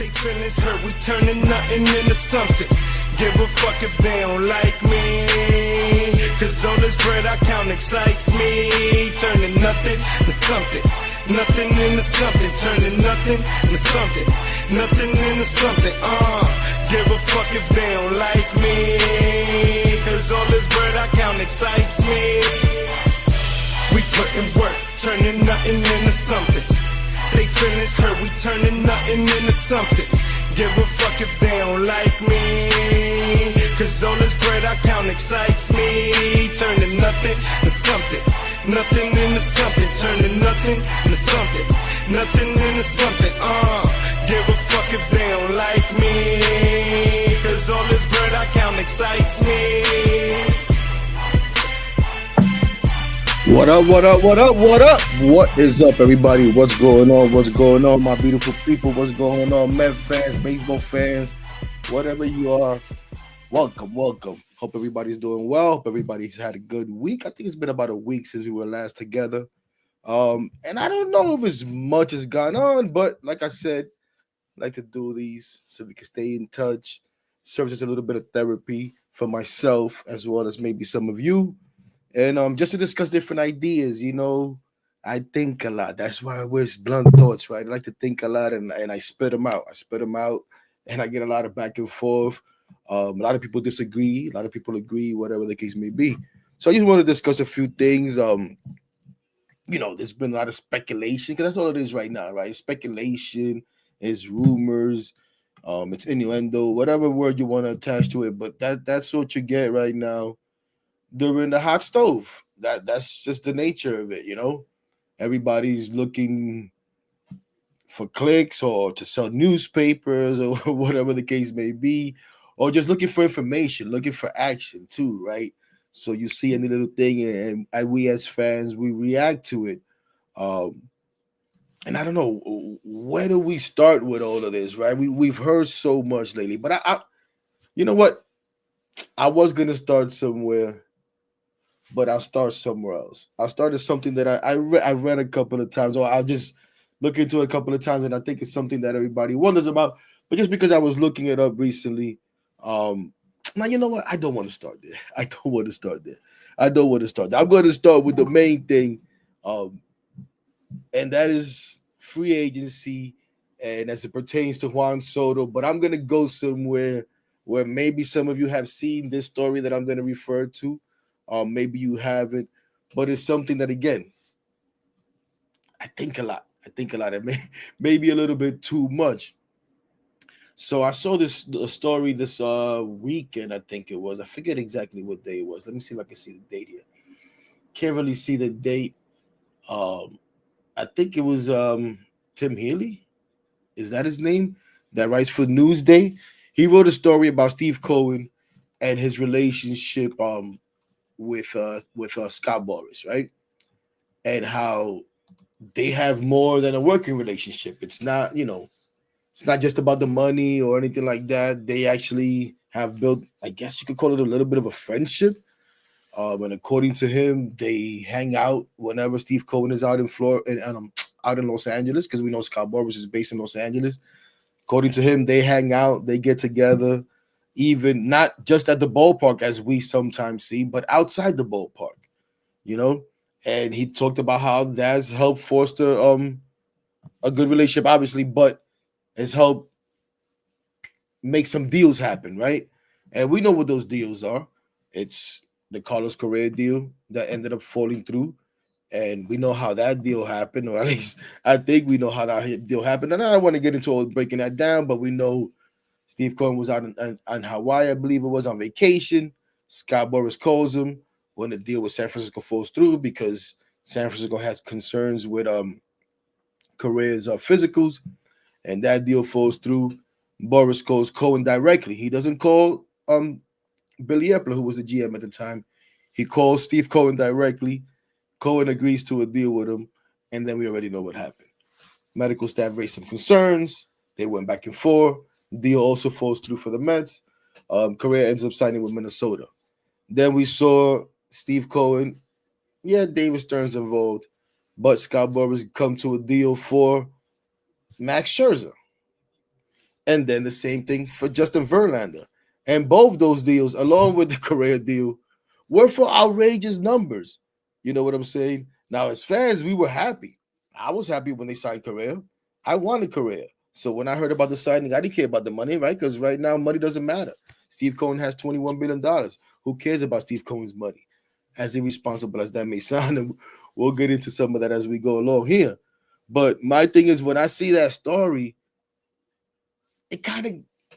They feelings hurt, we turning nothing into something. Give a fuck if they don't like me, cause all this bread I count excites me. Turning nothing to something, nothing into something. Turning nothing to something, nothing into something. Give a fuck if they don't like me, cause all this bread I count excites me. We putting work, turning nothing into something. They feelings hurt, we turning nothing into something. Give a fuck if they don't like me, cause all this bread I count excites me. Turning nothing to something, nothing into something. Turning nothing to something, nothing into something. Give a fuck if they don't like me, cause all this bread I count excites me. What up, what up, what up, what up? What is up, everybody? What's going on, my beautiful people? What's going on, Met fans, baseball fans, whatever you are, welcome. Hope everybody's doing well. Hope everybody's had a good week. I think it's been about a week since we were last together. And I don't know if as much has gone on, but like I said, I like to do these so we can stay in touch. Serves as a little bit of therapy for myself as well as maybe some of you. And just to discuss different ideas, I think a lot. That's why I wish blunt thoughts, right? I like to think a lot and I spit them out. And I get a lot of back and forth. A lot of people disagree. A lot of people agree, whatever the case may be. So I just want to discuss a few things. There's been a lot of speculation because that's all it is right now, right? Speculation, it's rumors, it's innuendo, whatever word you want to attach to it. But that's what you get right now. During the hot stove. That's just the nature of it, Everybody's looking for clicks or to sell newspapers or whatever the case may be, or just looking for information, looking for action too, right? So you see any little thing and we as fans, we react to it. And I don't know, where do we start with all of this, right? We've heard so much lately, but I you know what? I was going to start somewhere, but I'll start somewhere else. I'll start at something that I read a couple of times, or I'll just look into it a couple of times, and I think it's something that everybody wonders about. But just because I was looking it up recently, now you know what? I don't want to start there. I'm going to start. I'm going to start with the main thing, and that is free agency, and as it pertains to Juan Soto. But I'm going to go somewhere where maybe some of you have seen this story that I'm going to refer to. Maybe you haven't, but it's something that, again, I think a lot. It may be a little bit too much. So I saw this story this weekend, I think it was. I forget exactly what day it was. Let me see if I can see the date here. Can't really see the date. I think it was Tim Healy. Is that his name? That writes for Newsday. He wrote a story about Steve Cohen and his relationship with Scott Boras, right? And how they have more than a working relationship. It's not, it's not just about the money or anything like that. They actually have built, I guess you could call it a little bit of a friendship. And according to him, they hang out whenever Steve Cohen is out in Florida and out in Los Angeles, because we know Scott Boras is based in Los Angeles. According to him, they hang out, they get together. Even not just at the ballpark as we sometimes see, but outside the ballpark, And he talked about how that's helped foster a good relationship, obviously, but it's helped make some deals happen, right? And we know what those deals are. It's the Carlos Correa deal that ended up falling through, and we know how that deal happened, or at least I think we know how that deal happened. And I don't want to get into all breaking that down, but we know Steve Cohen was out on Hawaii, I believe it was, on vacation. Scott Boras calls him when the deal with San Francisco falls through because San Francisco has concerns with Correa's physicals, and that deal falls through. Boras calls Cohen directly. He doesn't call Billy Epler, who was the GM at the time. He calls Steve Cohen directly. Cohen agrees to a deal with him, and then we already know what happened. Medical staff raised some concerns. They went back and forth. Deal also falls through for the Mets. Correa ends up signing with Minnesota. Then we saw Steve Cohen. Yeah, David Stern's involved, but Scott Boras come to a deal for Max Scherzer. And then the same thing for Justin Verlander. And both those deals, along with the Correa deal, were for outrageous numbers. You know what I'm saying? Now, as fans, we were happy. I was happy when they signed Correa. I wanted Correa. So when I heard about the signing, I didn't care about the money, right? Because right now, money doesn't matter. Steve Cohen has $21 billion. Who cares about Steve Cohen's money? As irresponsible as that may sound, and we'll get into some of that as we go along here. But my thing is, when I see that story, it kind of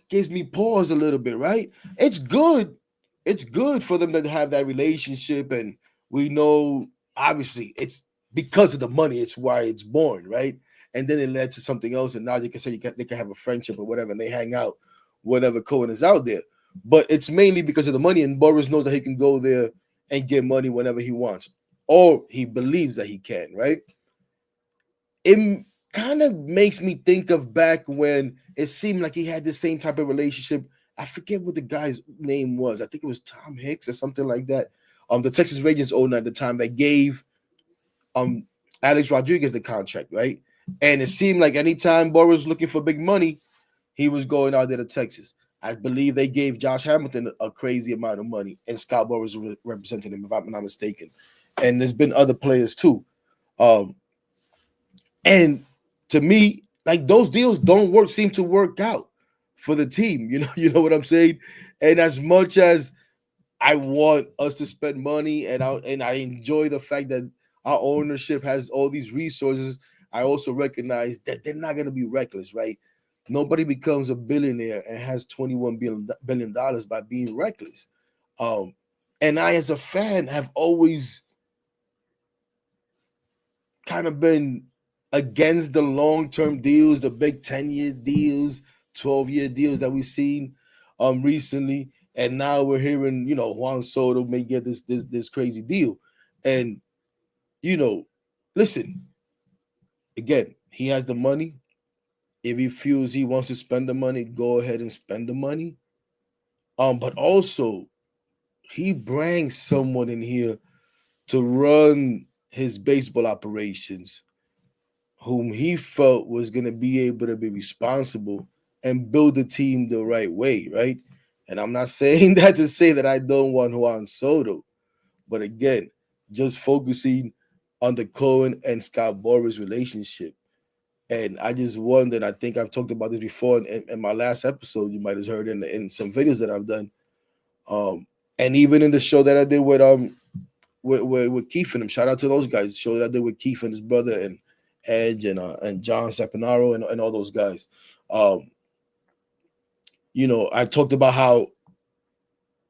gives me pause a little bit, right? It's good. It's good for them to have that relationship, and we know obviously it's because of the money. It's why it's born, right? And then it led to something else, and now you can say they can have a friendship or whatever, and they hang out whenever Cohen is out there. But it's mainly because of the money, and Boris knows that he can go there and get money whenever he wants, or he believes that he can, right? It kind of makes me think of back when it seemed like he had the same type of relationship. I forget what the guy's name was. I think it was Tom Hicks or something like that. The Texas Rangers owner at the time that gave um Alex Rodriguez the contract, right? And it seemed like anytime Boris was looking for big money, he was going out there to Texas. I believe they gave Josh Hamilton a crazy amount of money, and Scott Boras represented him, if I'm not mistaken. And there's been other players too. And to me, like those deals don't seem to work out for the team. You know what I'm saying? And as much as I want us to spend money, and I enjoy the fact that our ownership has all these resources, I also recognize that they're not going to be reckless, right? Nobody becomes a billionaire and has $21 billion by being reckless. And I, as a fan, have always kind of been against the long-term deals, the big 10-year deals, 12-year deals that we've seen recently. And now we're hearing, Juan Soto may get this crazy deal. And, listen, again, he has the money. If he feels he wants to spend the money, go ahead and spend the money. But also, he brings someone in here to run his baseball operations whom he felt was going to be able to be responsible and build the team the right way, right? And I'm not saying that to say that I don't want Juan Soto, but again, just focusing on the Cohen and Scott Boras relationship. And I just wondered, I think I've talked about this before in my last episode, you might have heard in some videos that I've done. And even in the show that I did with Keith and him, shout out to those guys, the show that I did with Keith and his brother and Edge and John Saponaro and all those guys. I talked about how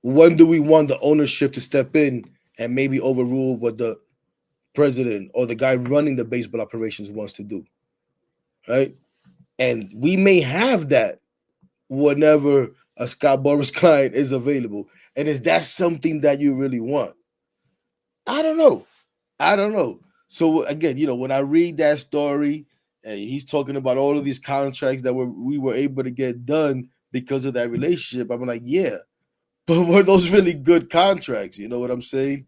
when do we want the ownership to step in and maybe overrule what the president or the guy running the baseball operations wants to do, right? And we may have that whenever a Scott Boras client is available. And is that something that you really want? I don't know. So again, when I read that story, and he's talking about all of these contracts that we were able to get done because of that relationship, I'm like, yeah, but were those really good contracts? You know what I'm saying?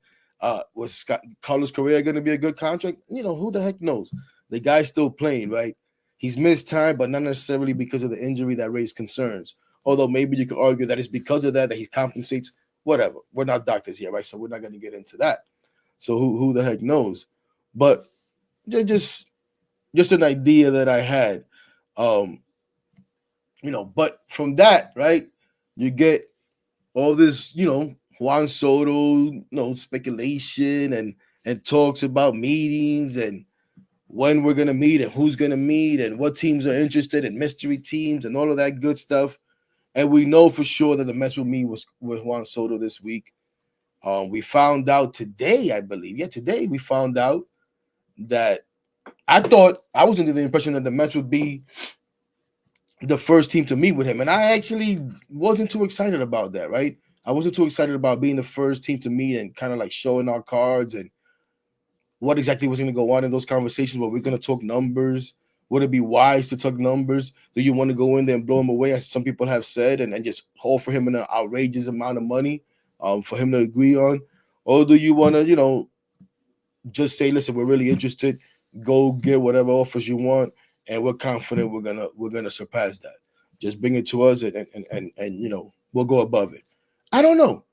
Was Carlos Correa going to be a good contract? Who the heck knows? The guy's still playing, right? He's missed time, but not necessarily because of the injury that raised concerns. Although maybe you could argue that it's because of that he compensates. Whatever. We're not doctors here, right? So we're not going to get into that. So who the heck knows? But just an idea that I had. But from that, right, you get all this, Juan Soto, speculation and talks about meetings and when we're going to meet and who's going to meet and what teams are interested in, mystery teams and all of that good stuff. And we know for sure that the Mets will meet with Juan Soto this week. We found out today, I believe. Yeah, today we found out that I was under the impression that the Mets would be the first team to meet with him. And I actually wasn't too excited about that, right? I wasn't too excited about being the first team to meet and kind of like showing our cards and what exactly was going to go on in those conversations. Were we going to talk numbers? Would it be wise to talk numbers? Do you want to go in there and blow him away, as some people have said, and just offer him an outrageous amount of money for him to agree on? Or do you want to, just say, listen, we're really interested. Go get whatever offers you want, and we're confident we're gonna surpass that. Just bring it to us, and we'll go above it. I don't know.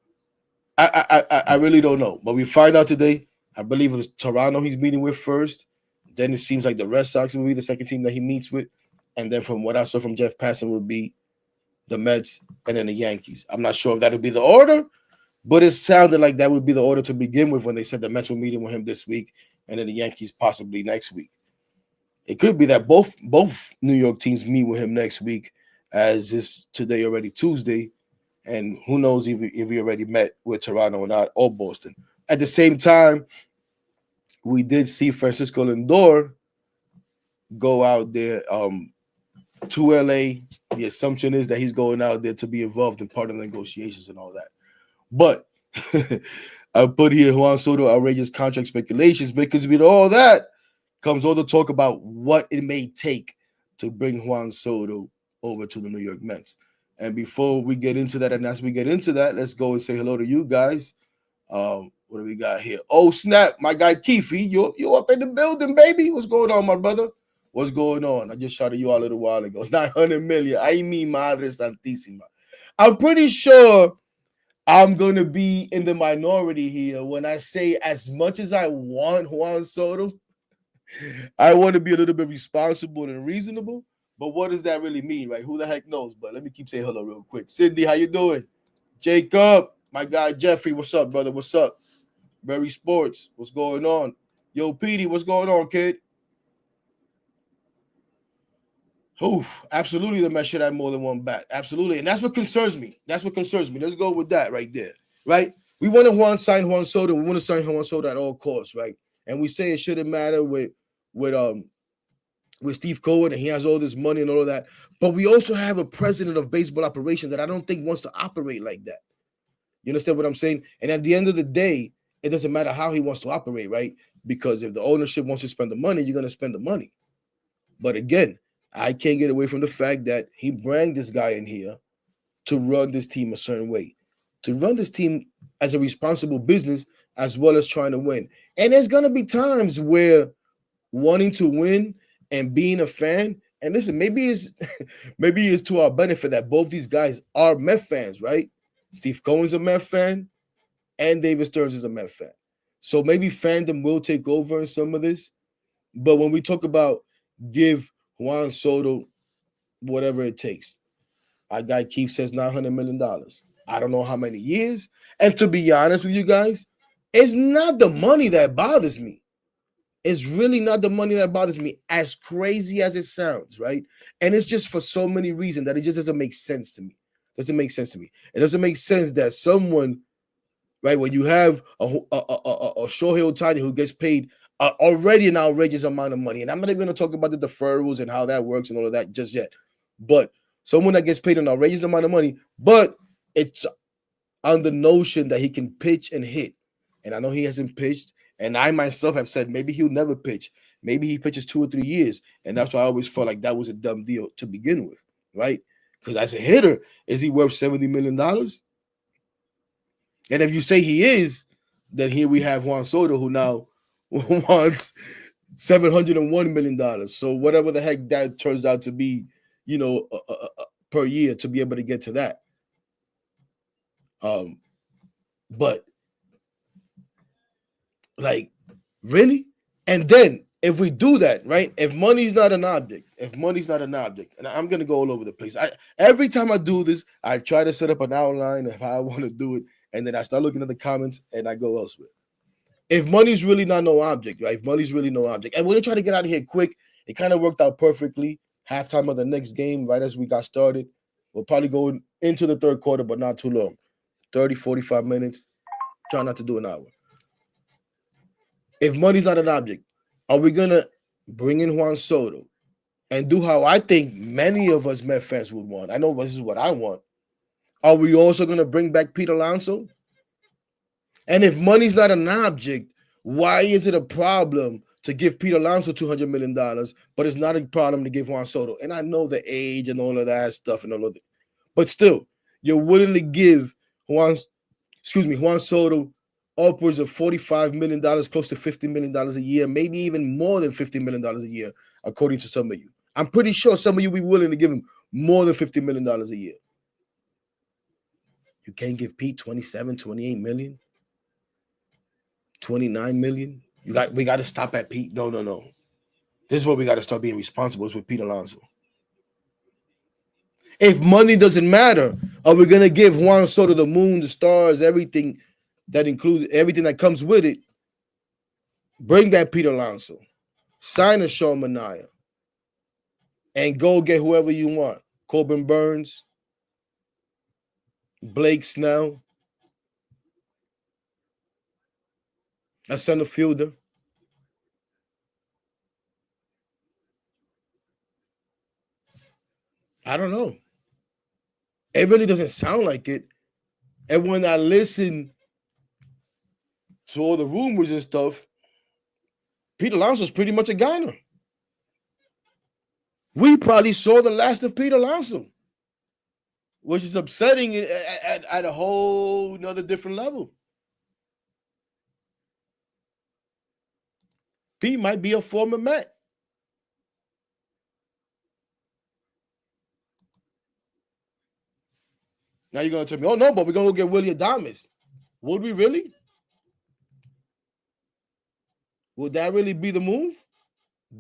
I really don't know. But we find out today. I believe it was Toronto he's meeting with first. Then it seems like the Red Sox will be the second team that he meets with. And then from what I saw from Jeff Passan would be the Mets and then the Yankees. I'm not sure if that would be the order, but it sounded like that would be the order to begin with when they said the Mets were meeting with him this week and then the Yankees possibly next week. It could be that both New York teams meet with him next week, as is today already Tuesday. And who knows if he already met with Toronto or not, or Boston. At the same time, we did see Francisco Lindor go out there to LA. The assumption is that he's going out there to be involved in part of the negotiations and all that. But I put here Juan Soto outrageous contract speculations, because with all that comes all the talk about what it may take to bring Juan Soto over to the New York Mets. And before we get into that, and as we get into that, let's go and say hello to you guys. What do we got here? Oh, snap. My guy, Keefe, you up in the building, baby. What's going on, my brother? What's going on? I just shouted you out a little while ago. 900 million. Ay, mi madre santísima. I'm pretty sure I'm going to be in the minority here when I say, as much as I want Juan Soto, I want to be a little bit responsible and reasonable. But what does that really mean, right? Who the heck knows? But let me keep saying hello real quick. Cindy, how you doing? Jacob, my guy Jeffrey, what's up, brother? What's up? Berry Sports, what's going on? Yo, Petey, what's going on, kid? Oh, absolutely, the Mets should have more than one bat. Absolutely. And that's what concerns me. Let's go with that right there, right? We want to sign Juan Soto. We want to sign Juan Soto at all costs, right? And we say it shouldn't matter with Steve Cohen, and he has all this money and all of that. But we also have a president of baseball operations that I don't think wants to operate like that. You understand what I'm saying? And at the end of the day, it doesn't matter how he wants to operate, right? Because if the ownership wants to spend the money, you're going to spend the money. But again, I can't get away from the fact that he brought this guy in here to run this team a certain way, to run this team as a responsible business as well as trying to win. And there's going to be times where wanting to win and being a fan, and listen, maybe it's to our benefit that both these guys are Met fans, right? Steve Cohen's a Met fan, and David Stearns is a Met fan. So maybe fandom will take over in some of this. But when we talk about give Juan Soto whatever it takes, our guy Keith says $900 million. I don't know how many years. And to be honest with you guys, it's not the money that bothers me. It's really not the money that bothers me, as crazy as it sounds, right? And it's just for so many reasons that it just doesn't make sense to me. It doesn't make sense that someone, right, when you have a Shohei Ohtani who gets paid already an outrageous amount of money, and I'm not even going to talk about the deferrals and how that works and all of that just yet, but someone that gets paid an outrageous amount of money, but it's on the notion that he can pitch and hit. And I know he hasn't pitched. And I myself have said maybe he'll never pitch. Maybe he pitches 2 or 3 years. And that's why I always felt like that was a dumb deal to begin with, right? Because as a hitter, is he worth $70 million? And if you say he is, then here we have Juan Soto, who now wants $701 million. So whatever the heck that turns out to be, per year to be able to get to that. But like, really? And then if we do that, right? If money's not an object, and I'm gonna go all over the place. Every time I do this, I try to set up an outline of how I want to do it, and then I start looking at the comments and I go elsewhere. If money's really not no object, right? If money's really no object, and we're gonna try to get out of here quick. It kind of worked out perfectly. Halftime of the next game, right as we got started. We'll probably go into the third quarter, but not too long. 30, 45 minutes. Try not to do an hour. If money's not an object, are we going to bring in Juan Soto and do how I think many of us Met fans would want? I know this is what I want. Are we also going to bring back Pete Alonso? And if money's not an object, why is it a problem to give Pete Alonso $200 million, but it's not a problem to give Juan Soto? And I know the age and all of that stuff and all of it. But still, you're willing to give Juan Soto upwards of $45 million, close to $50 million a year, maybe even more than $50 million a year, according to some of you. I'm pretty sure some of you will be willing to give him more than $50 million a year. You can't give Pete 27, 28 million, 29 million. We got to stop at Pete. No. This is what we got to start being responsible with Pete Alonso. If money doesn't matter, are we going to give Juan Soto the moon, the stars, everything that includes everything that comes with it? Bring back Pete Alonso. Sign a Sean Manaea. And go get whoever you want. Corbin Burns, Blake Snell, a center fielder. I don't know. It really doesn't sound like it. And when I listen to all the rumors and stuff, Pete Alonso's pretty much a goner. We probably saw the last of Pete Alonso, which is upsetting at a whole another different level. Pete might be a former Met. Now you're going to tell me, oh, no, but we're going to go get Wily Adames. Would we really? Would that really be the move?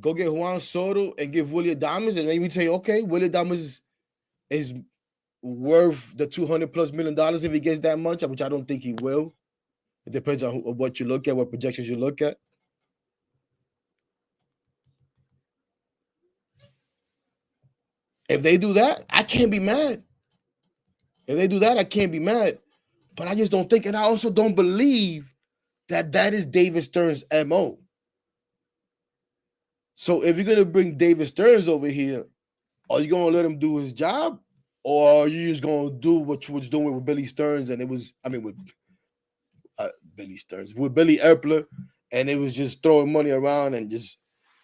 Go get Juan Soto and give Wily Adames, and then we say, okay, Wily Adames is worth the $200+ million if he gets that much, which I don't think he will. It depends on what you look at, what projections you look at. If they do that, I can't be mad. If they do that, I can't be mad. But I just don't think, and I also don't believe that is David Stern's MO. So if you're going to bring David Stearns over here, are you going to let him do his job? Or are you just going to do what you was doing with Billy Stearns? And it was, with Billy Stearns, with Billy Epler, and it was just throwing money around and just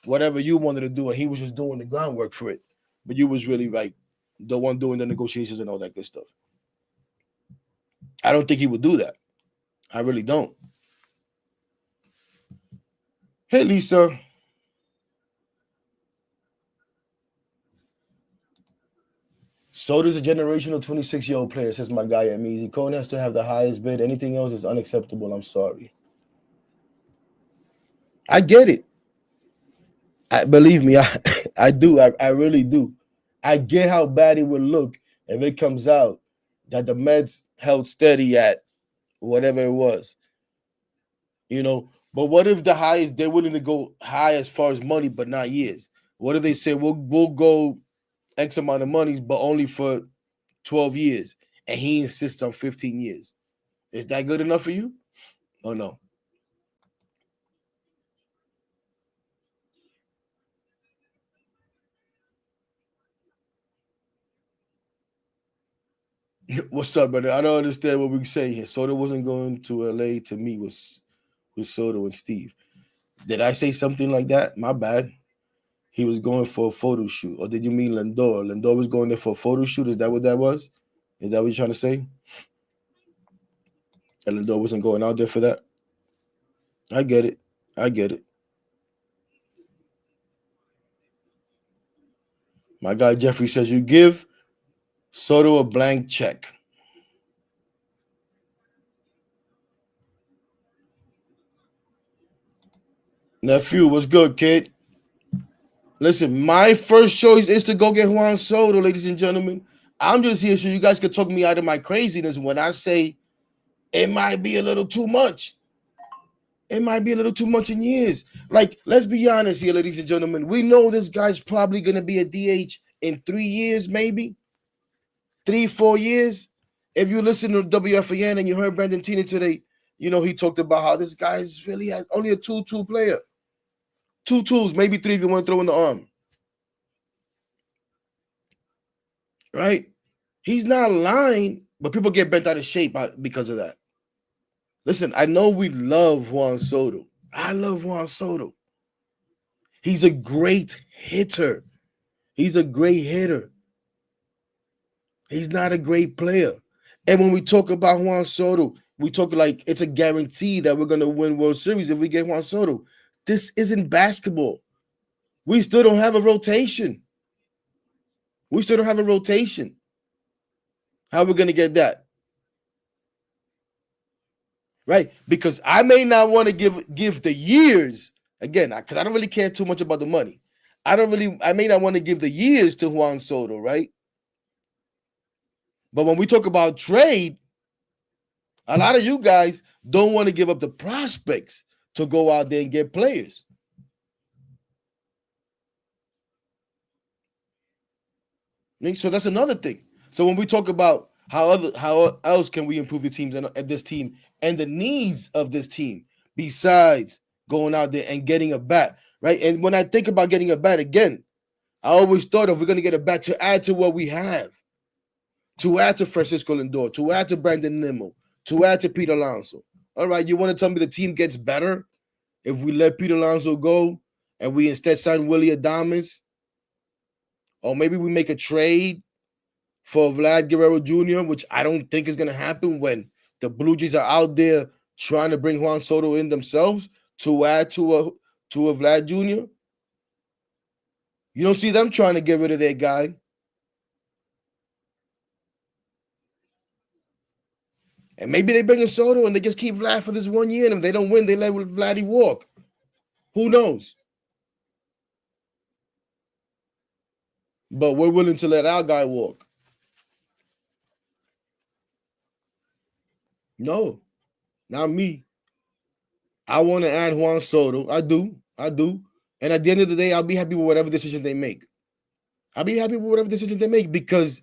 whatever you wanted to do, and he was just doing the groundwork for it. But you was really like the one doing the negotiations and all that good stuff. I don't think he would do that. I really don't. Hey, Lisa. Soto's a generational 26-year-old player, says my guy Amizi. Cohen has to have the highest bid. Anything else is unacceptable. I'm sorry. I get it. Believe me, I do. I really do. I get how bad it would look if it comes out that the Mets held steady at whatever it was. But what if the highest, they're willing to go high as far as money, but not years? What if they say we'll go X amount of money, but only for 12 years, and he insists on 15 years? Is that good enough for you? Or no? What's up, brother? I don't understand what we're saying here. Soto wasn't going to LA to meet with Soto and Steve. Did I say something like that? My bad. He was going for a photo shoot. Or did you mean Lindor? Lindor was going there for a photo shoot? Is that what that was? Is that what you're trying to say? And Lindor wasn't going out there for that? I get it. My guy Jeffrey says you give Soto a blank check. Nephew, what's good, kid? Listen, my first choice is to go get Juan Soto, ladies and gentlemen. I'm just here so you guys can talk me out of my craziness when I say it might be a little too much. It might be a little too much in years. Like, let's be honest here, ladies and gentlemen. We know this guy's probably going to be a DH in 3 years, maybe 3-4 years. If you listen to WFAN and you heard Brandon Tina today, he talked about how this guy really has only a 2-2 player. 2 tools, maybe 3 if you want to throw in the arm. Right? He's not lying, but people get bent out of shape because of that. Listen, I know we love Juan Soto. I love Juan Soto. He's a great hitter. He's a great hitter. He's not a great player. And when we talk about Juan Soto, we talk like it's a guarantee that we're going to win World Series if we get Juan Soto. This isn't basketball. We still don't have a rotation. We still don't have a rotation. How are we going to get that? Right? Because I may not want to give the years, again, because I don't really care too much about the money. I may not want to give the years to Juan Soto, right? But when we talk about trade, a lot of you guys don't want to give up the prospects to go out there and get players. So that's another thing. So when we talk about how else can we improve the teams and this team and the needs of this team besides going out there and getting a bat, right? And when I think about getting a bat again, I always thought if we're going to get a bat to add to what we have, to add to Francisco Lindor, to add to Brandon Nimmo, to add to Pete Alonso. All right, you want to tell me the team gets better if we let Pete Alonso go and we instead sign Wily Adames? Or maybe we make a trade for Vlad Guerrero Jr., which I don't think is going to happen when the Blue Jays are out there trying to bring Juan Soto in themselves to add to a Vlad Jr. You don't see them trying to get rid of their guy. And maybe they bring in Soto and they just keep Vlad for this 1 year, and if they don't win, they let Vladdy walk. Who knows? But we're willing to let our guy walk. No, not me. I want to add Juan Soto. I do. And at the end of the day, I'll be happy with whatever decision they make. Because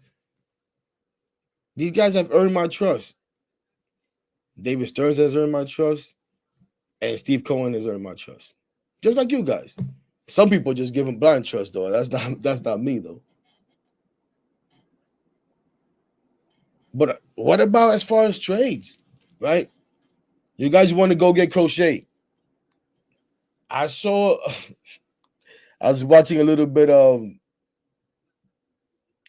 these guys have earned my trust. David Stearns has earned my trust, and Steve Cohen has earned my trust. Just like you guys. Some people just give him blind trust, though. That's not me, though. But what about as far as trades, right? You guys want to go get Crochett. I was watching a little bit of,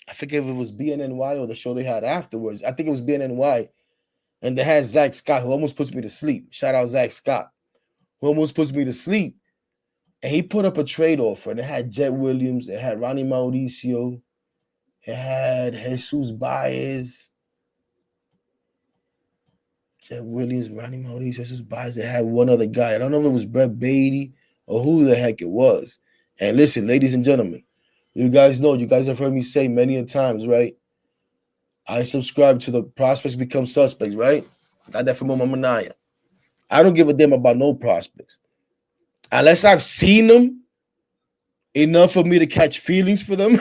I forget if it was BNNY or the show they had afterwards. I think it was BNNY. And they had Zach Scott, who almost puts me to sleep. Shout out Zach Scott, who almost puts me to sleep. And he put up a trade offer. And it had Jet Williams. It had Ronnie Mauricio. It had Jesus Baez. Jet Williams, Ronnie Mauricio, Jesus Baez. It had one other guy. I don't know if it was Brett Beatty or who the heck it was. And listen, ladies and gentlemen, you guys know, you guys have heard me say many a times, right? I subscribe to the prospects become suspects, right? Got that from Manaea. I don't give a damn about no prospects. Unless I've seen them enough for me to catch feelings for them,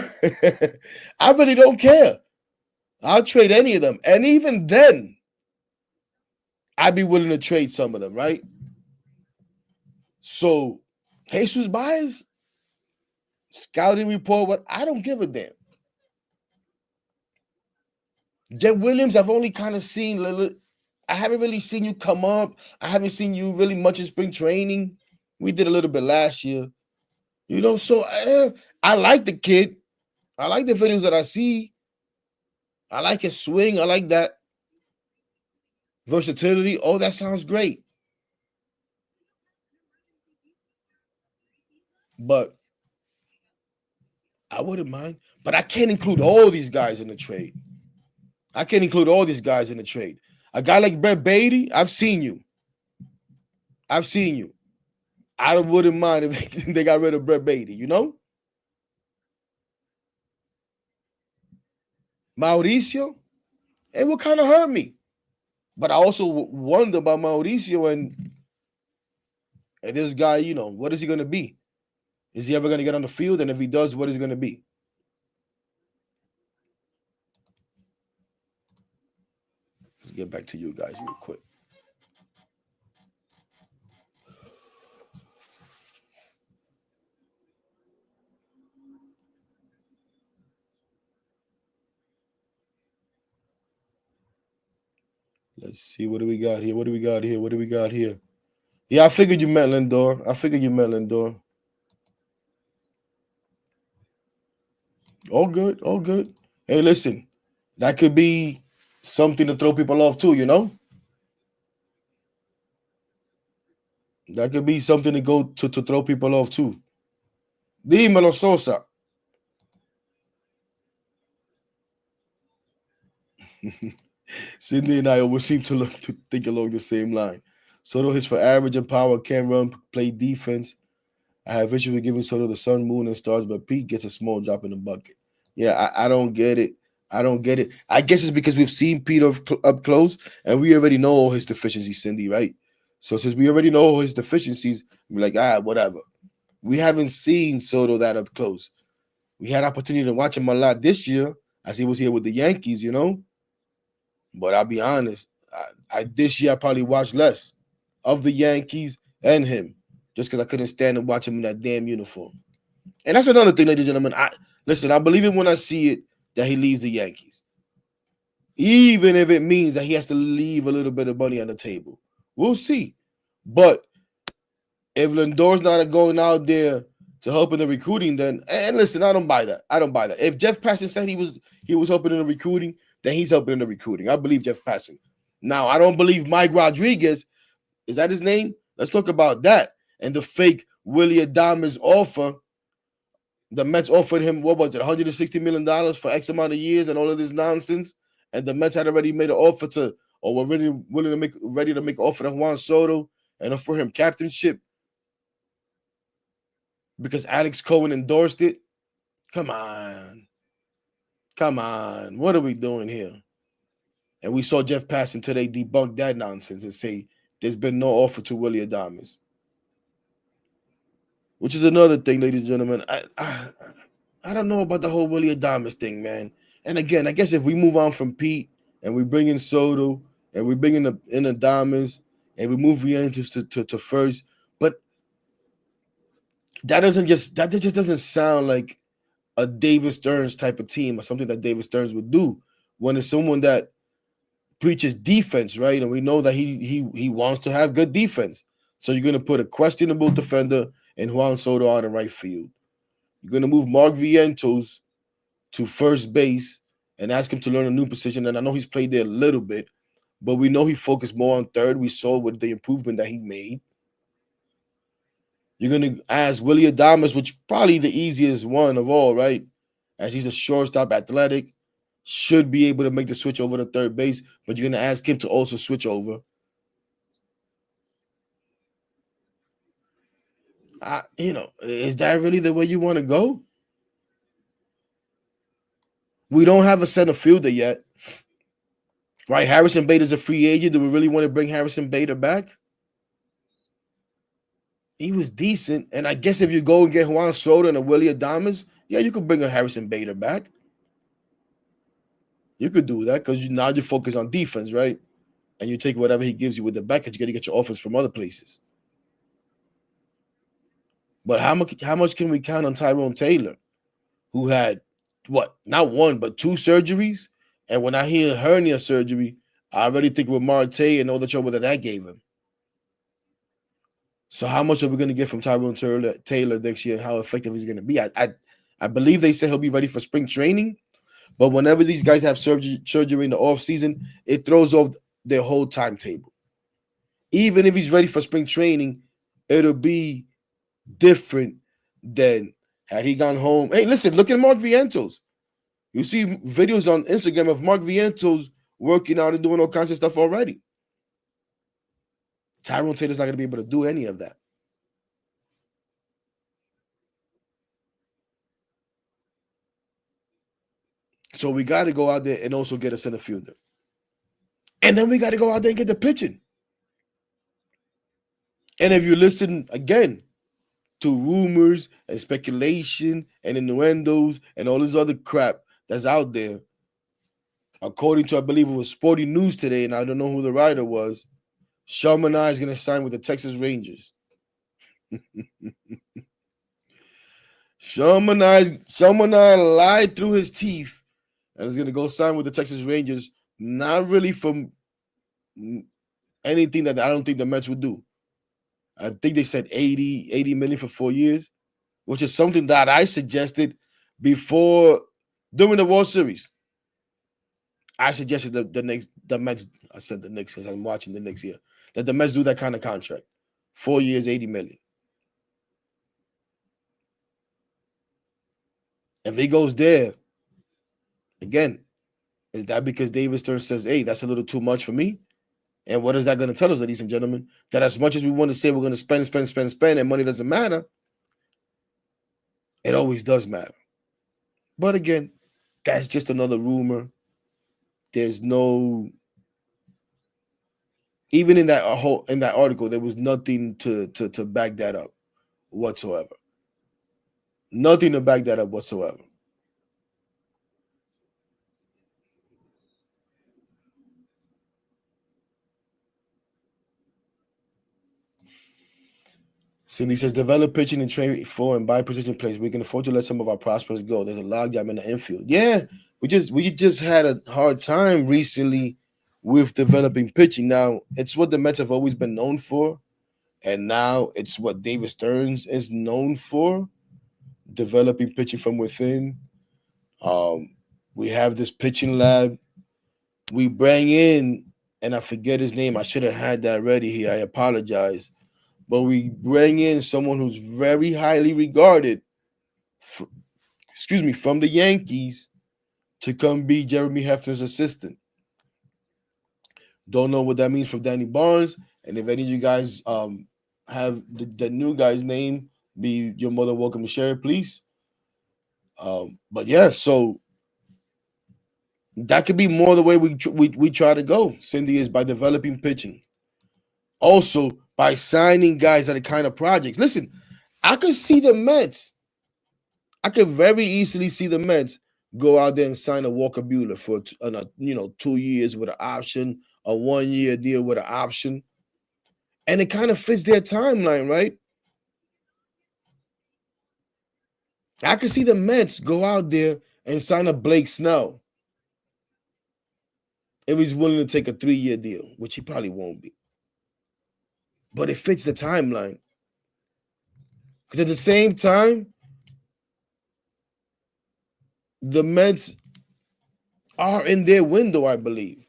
I really don't care. I'll trade any of them. And even then, I'd be willing to trade some of them, right? So, Jesus Baez, scouting report, what? I don't give a damn. Jet Williams, I've only kind of seen, I haven't really seen you come up. I haven't seen you really much in spring training. We did a little bit last year. So I like the kid. I like the videos that I see. I like his swing. I like that versatility. Oh, that sounds great. But I wouldn't mind. But I can't include all these guys in the trade. A guy like Brett Beatty, I've seen you. I wouldn't mind if they got rid of Brett Beatty, Mauricio, it would kind of hurt me. But I also wonder about Mauricio and this guy, what is he going to be? Is he ever going to get on the field? And if he does, what is he going to be? Let's get back to you guys real quick. Let's see. What do we got here? Yeah, I figured you meant Lindor. All good. Hey, listen, that could be something to throw people off too, That could be something to go to throw people off too. Dímelo, Sosa. Cindy and I always seem to think along the same line. Soto hits for average and power, can run, play defense. I have issues with giving Soto the sun, moon, and stars, but Pete gets a small drop in the bucket. Yeah, I don't get it. I don't get it. I guess it's because we've seen Pete up close, and we already know all his deficiencies, Cindy, right? So since we already know all his deficiencies, we're like, whatever. We haven't seen Soto that up close. We had opportunity to watch him a lot this year as he was here with the Yankees, But I'll be honest, this year I probably watched less of the Yankees and him just because I couldn't stand to watch him in that damn uniform. And that's another thing, ladies and gentlemen. I believe it when I see it that he leaves the Yankees, even if it means that he has to leave a little bit of money on the table. We'll see. But if Lindor's not going out there to help in the recruiting, then and listen, I don't buy that. If Jeff Passan said he was helping in the recruiting, then he's helping in the recruiting. I believe Jeff Passan. Now, I don't believe Mike Rodriguez. Is that his name? Let's talk about that. And the fake Wily Adames offer. The Mets offered him, what was it, $160 million for X amount of years and all of this nonsense. And the Mets had already made an offer to, or were ready to make an offer to Juan Soto and offer him captainship because Alex Cohen endorsed it. Come on. What are we doing here? And we saw Jeff Passan today debunk that nonsense and say there's been no offer to Wily Adames. Which is another thing, ladies and gentlemen. I don't know about the whole Wily Adames thing, man. And again, I guess if we move on from Pete and we bring in Soto and we bring in Adames and we move Vientos to first, but that just doesn't sound like a David Stearns type of team or something that David Stearns would do when it's someone that preaches defense, right? And we know that he wants to have good defense. So you're going to put a questionable defender and Juan Soto out in right field. You're going to move Mark Vientos to first base and ask him to learn a new position. And I know he's played there a little bit, but we know he focused more on third. We saw with the improvement that he made. You're going to ask Wily Adames, which probably the easiest one of all, right? As he's a shortstop, athletic, should be able to make the switch over to third base, but you're going to ask him to also switch over. Is that really the way you want to go? We don't have a center fielder yet, right? Harrison Bader's a free agent. Do we really want to bring Harrison Bader back? He was decent, and I guess if you go and get Juan Soto and a Wily Adames, yeah, you could bring a Harrison Bader back. You could do that because now you focus on defense, right? And you take whatever he gives you with the back, because you got to get your offense from other places. But how much can we count on Tyrone Taylor, who had not one but two surgeries? And when I hear hernia surgery, I already think with Marte and all the trouble that gave him. So how much are we going to get from Tyrone Taylor next year, and how effective he's going to be? I believe they say he'll be ready for spring training, but whenever these guys have surgery in the offseason, it throws off their whole timetable. Even if he's ready for spring training, it'll be different than had he gone home. Hey, listen, look at Mark Vientos. You see videos on Instagram of Mark Vientos working out and doing all kinds of stuff already. Tyrone Taylor's not going to be able to do any of that. So we got to go out there and also get a center fielder. And then we got to go out there and get the pitching. And if you listen again to rumors and speculation and innuendos and all this other crap that's out there, according to, I believe it was Sporting News today, and I don't know who the writer was, Sean Manaea is going to sign with the Texas Rangers. Sean Manaea lied through his teeth and is going to go sign with the Texas Rangers, not really from anything that I don't think the Mets would do. I think they said 80 million for 4 years, which is something that I suggested during the World Series. I suggested the Mets, I said the Knicks because I'm watching the Knicks here, that the Mets do that kind of contract. 4 years, 80 million. If he goes there, again, Is that because David Stern says, hey, that's a little too much for me? And what is that going to tell us, ladies and gentlemen? That as much as we want to say we're going to spend, and money doesn't matter, it always does matter. But again, that's just another rumor. There's no, even in that article, there was nothing to back that up whatsoever. Nothing to back that up whatsoever. Cindy says, develop pitching and trade for and buy position players. We can afford to let some of our prospects go. There's a logjam in the infield. Yeah, we just had a hard time recently with developing pitching. Now, it's what the Mets have always been known for, and now it's what David Stearns is known for, developing pitching from within. We have this pitching lab. We bring in, and I forget his name. I should have had that ready here. I apologize. But we bring in someone who's very highly regarded, from the Yankees to come be Jeremy Hefner's assistant. Don't know what that means for Danny Barnes. And if any of you guys have the new guy's name, be your more than welcome to share it, please. But yeah, so that could be more the way we try to go, Cindy, is by developing pitching. Also, by signing guys that are kind of projects. Listen, I could see the Mets. I could very easily see the Mets go out there and sign a Walker Buehler for 2 years with an option, a 1-year deal with an option, and it kind of fits their timeline, right? I could see the Mets go out there and sign a Blake Snell if he's willing to take a 3-year deal, which he probably won't be. But it fits the timeline. Because at the same time, the Mets are in their window, I believe.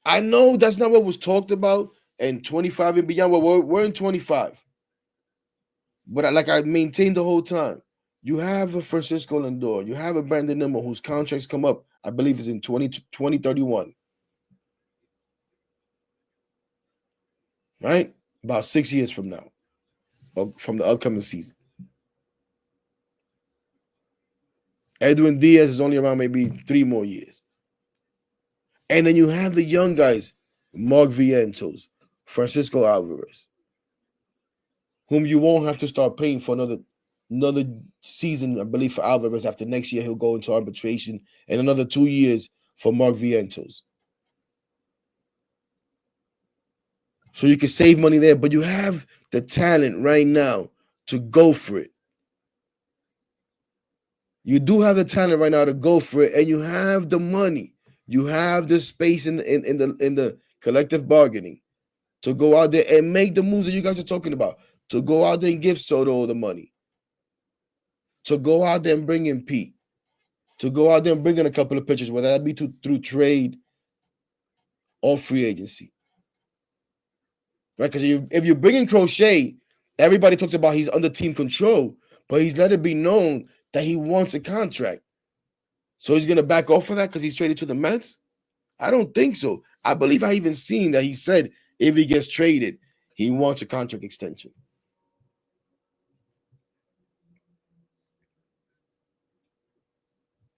I know that's not what was talked about in 25 and beyond. Well, we're in 25. But like I maintained the whole time, you have a Francisco Lindor. You have a Brandon Nimmo whose contracts come up, I believe, is in 2031. Right? About 6 years from now, from the upcoming season. Edwin Diaz is only around maybe 3 more years. And then you have the young guys, Mark Vientos, Francisco Alvarez, whom you won't have to start paying for another season, I believe, for Alvarez. After next year, he'll go into arbitration, and another 2 years for Mark Vientos. So you can save money there, but you have the talent right now to go for it. You do have the talent right now to go for it, and you have the money. You have the space in the collective bargaining to go out there and make the moves that you guys are talking about. To go out there and give Soto all the money. To go out there and bring in Pete. To go out there and bring in a couple of pitchers, whether that be through trade or free agency. Right? Because if you bring in Crochet, everybody talks about he's under team control, but he's let it be known that he wants a contract. So he's going to back off of that because he's traded to the Mets? I don't think so. I believe I even seen that he said if he gets traded, he wants a contract extension.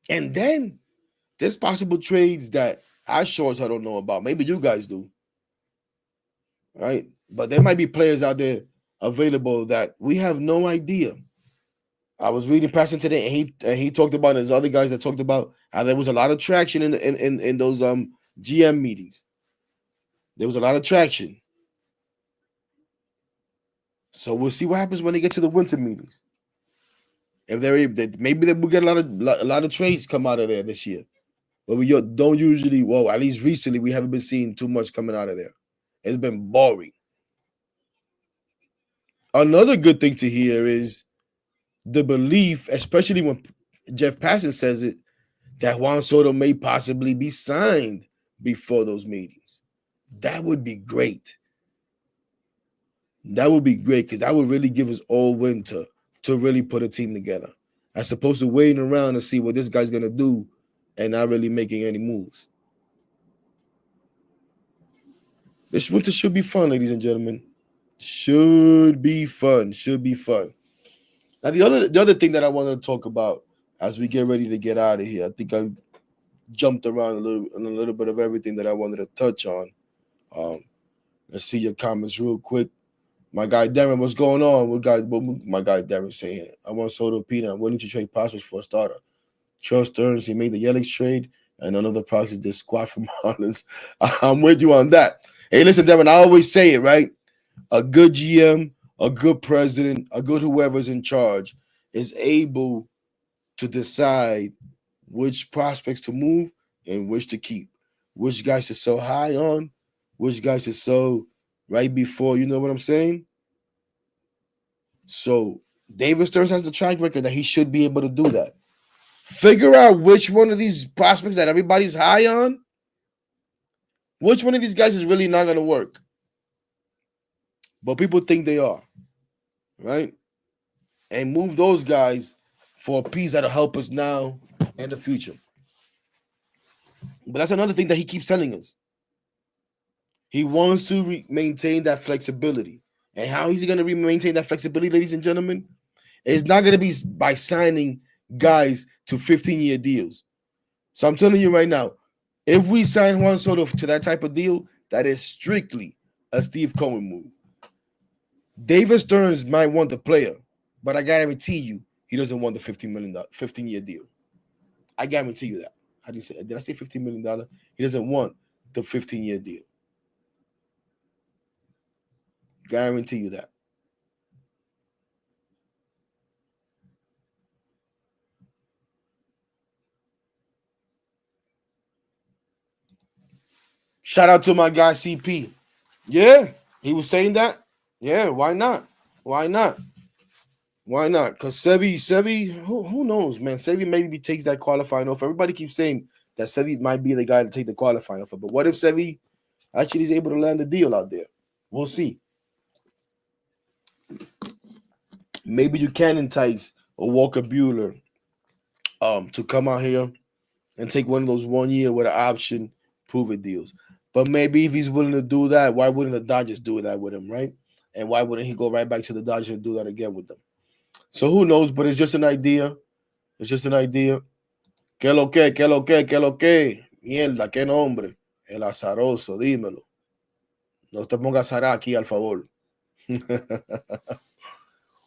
And then there's possible trades that I sure as I don't know about. Maybe you guys do. Right? But there might be players out there available that we have no idea. I was reading Passion today, and he talked about, and there's other guys that talked about how there was a lot of traction in those GM meetings. There was a lot of traction. So we'll see what happens when they get to the winter meetings. If maybe they will get a lot of trades come out of there this year. But we don't usually, well, at least recently, we haven't been seeing too much coming out of there. It's been boring. Another good thing to hear is the belief, especially when Jeff Passan says it, that Juan Soto may possibly be signed before those meetings. That would be great. That would be great because that would really give us all winter to really put a team together, as opposed to waiting around to see what this guy's going to do and not really making any moves. This winter should be fun, ladies and gentlemen. Should be fun. Should be fun. Now, the other thing that I wanted to talk about as we get ready to get out of here, I think I jumped around a little bit of everything that I wanted to touch on. Let's see your comments real quick. My guy Darren, what's going on? What my guy Darren saying? I want Soto Peter. I'm willing to trade Pastors for a starter. Trust Stearns, he made the Yelich trade, and none of the proxies did squat from Marlins. I'm with you on that. Hey, listen, Darren, I always say it, right? A good GM, a good president, a good whoever's in charge is able to decide which prospects to move and which to keep, which guys to sell high on, which guys to sell right before, you know what I'm saying? So David Stearns has the track record that he should be able to do that. Figure out which one of these prospects that everybody's high on, which one of these guys is really not going to work. But people think they are, right? And move those guys for a piece that'll help us now and the future. But that's another thing that he keeps telling us. He wants to maintain that flexibility. And how is he going to maintain that flexibility, ladies and gentlemen? It's not going to be by signing guys to 15-year deals. So I'm telling you right now, if we sign Juan Soto to that type of deal, that is strictly a Steve Cohen move. David Stearns might want the player, but I guarantee you he doesn't want the $15-year deal. I guarantee you that. How do you say? Did I say $15 million? He doesn't want the 15-year deal. Guarantee you that. Shout out to my guy CP. Yeah, he was saying that. Yeah, why not? Why not? Why not? Because Sevy, who knows, man? Sevy maybe takes that qualifying offer. Everybody keeps saying that Sevy might be the guy to take the qualifying offer. But what if Sevy actually is able to land a deal out there? We'll see. Maybe you can entice a Walker Buehler to come out here and take one of those 1 year with an option prove-it deals. But maybe if he's willing to do that, why wouldn't the Dodgers do that with him, right? And why wouldn't he go right back to the Dodgers and do that again with them? So who knows? But it's just an idea. It's just an idea. ¿Qué lo que? ¿Qué lo que? ¿Qué lo que? Mierda, qué nombre. El azaroso, dímelo. No te pongas Sara aquí, al favor.